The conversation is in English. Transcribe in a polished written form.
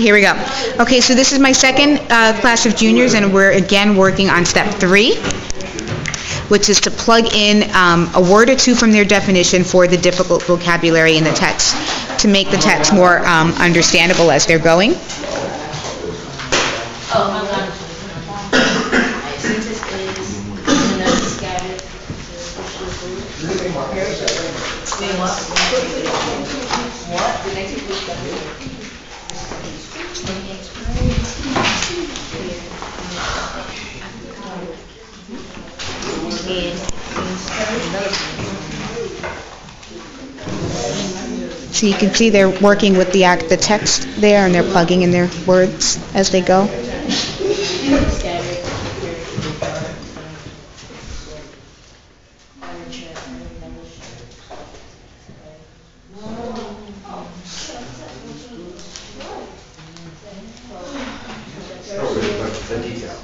Here we go. Okay, so this is my second class of juniors, and we're again working on step 3, which is to plug in a word or two from their definition for the difficult vocabulary in the text to make the text more understandable as they're going. So you can see they're working with the text there, and they're plugging in their words as they go. The detail.